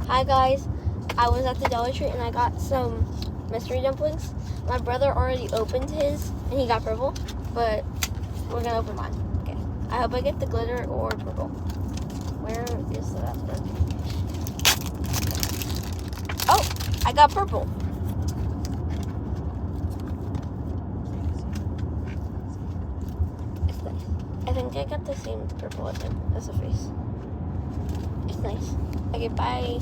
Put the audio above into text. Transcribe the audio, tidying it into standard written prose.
Hi guys, I was at the Dollar Tree and I got some mystery dumplings. My brother already opened his and he got purple, but we're gonna open mine. Okay. I hope I get the glitter or purple. Where is the basket? Oh, I got purple. It's nice. I think I got the same purple as him as the face. It's nice. Okay, bye.